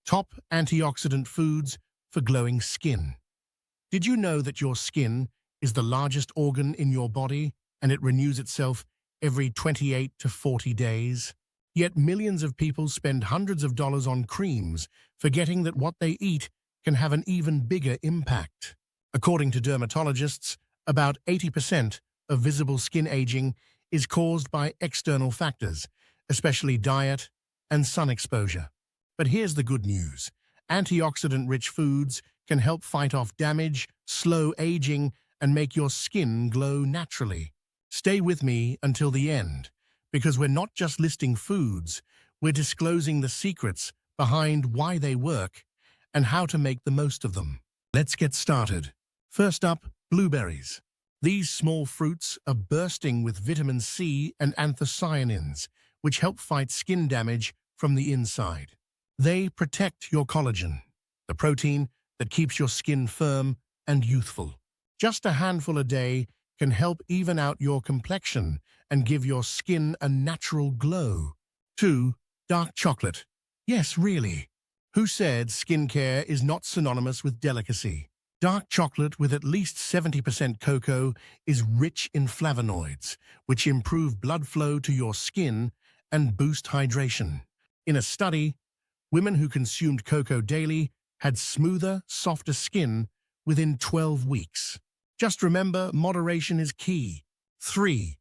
Top antioxidant foods for glowing skin. Did you know that your skin is the largest organ in your body and it renews itself every 28 to 40 days? Yet millions of people spend hundreds of dollars on creams, forgetting that what they eat can have an even bigger impact. According to dermatologists, about 80% of visible skin aging is caused by external factors, especially diet and sun exposure. But here's the good news. Antioxidant-rich foods can help fight off damage, slow aging, and make your skin glow naturally. Stay with me until the end, because we're not just listing foods, we're disclosing the secrets behind why they work and how to make the most of them. Let's get started. First up, blueberries. These small fruits are bursting with vitamin C and anthocyanins, which help fight skin damage from the inside. They protect your collagen, the protein that keeps your skin firm and youthful. Just a handful a day can help even out your complexion and give your skin a natural glow. 2. Dark chocolate. Yes, really. Who said skincare is not synonymous with delicacy? Dark chocolate with at least 70% cocoa is rich in flavonoids, which improve blood flow to your skin and boost hydration. In a study, women who consumed cocoa daily had smoother, softer skin within 12 weeks. Just remember, moderation is key. 3.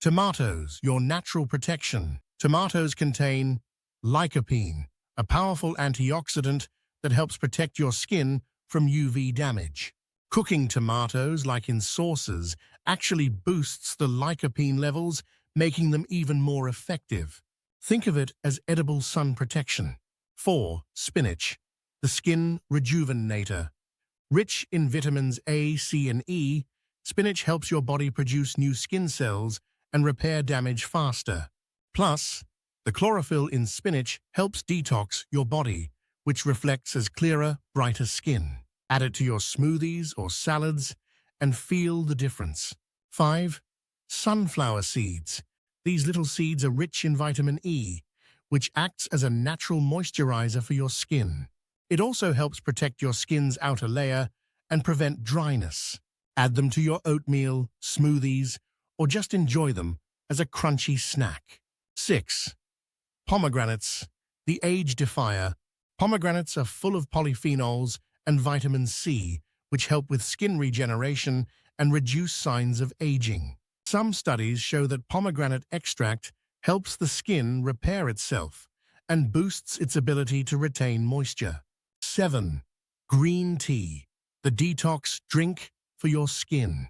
Tomatoes, your natural protection. Tomatoes contain lycopene, a powerful antioxidant that helps protect your skin from UV damage. Cooking tomatoes, like in sauces, actually boosts the lycopene levels, making them even more effective. Think of it as edible sun protection. 4. Spinach, the skin rejuvenator. Rich in vitamins A, C, and E, spinach helps your body produce new skin cells and repair damage faster. Plus, the chlorophyll in spinach helps detox your body, which reflects as clearer, brighter skin. Add it to your smoothies or salads and feel the difference. 5. Sunflower seeds. These little seeds are rich in vitamin E, which acts as a natural moisturizer for your skin. It also helps protect your skin's outer layer and prevent dryness. Add them to your oatmeal, smoothies, or just enjoy them as a crunchy snack. 6. Pomegranates, the Age-Defier. Pomegranates are full of polyphenols and vitamin C, which help with skin regeneration and reduce signs of aging. Some studies show that pomegranate extract helps the skin repair itself and boosts its ability to retain moisture. 7. Green tea, the detox drink for your skin.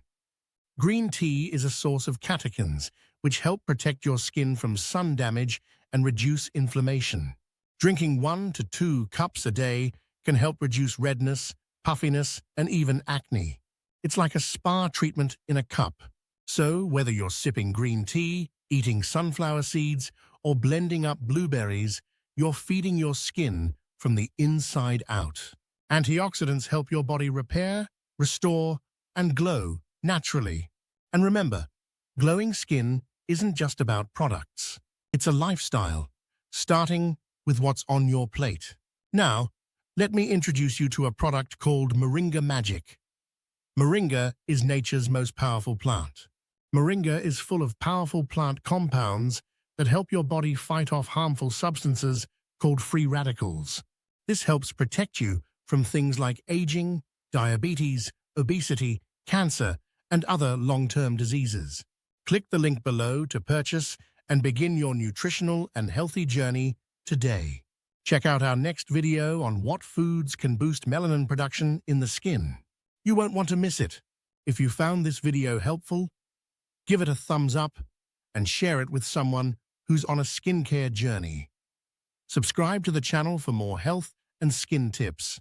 Green tea is a source of catechins, which help protect your skin from sun damage and reduce inflammation. Drinking 1 to 2 cups a day can help reduce redness, puffiness, and even acne. It's like a spa treatment in a cup. So, whether you're sipping green tea, eating sunflower seeds, or blending up blueberries, you're feeding your skin from the inside out. Antioxidants help your body repair, restore, and glow naturally. And remember, glowing skin isn't just about products. It's a lifestyle, starting with what's on your plate. Now, let me introduce you to a product called Moringa Magic. Moringa is nature's most powerful plant. Moringa is full of powerful plant compounds that help your body fight off harmful substances called free radicals. This helps protect you from things like aging, diabetes, obesity, cancer, and other long-term diseases. Click the link below to purchase and begin your nutritional and healthy journey today. Check out our next video on what foods can boost melanin production in the skin. You won't want to miss it. If you found this video helpful, give it a thumbs up and share it with someone who's on a skincare journey. Subscribe to the channel for more health and skin tips.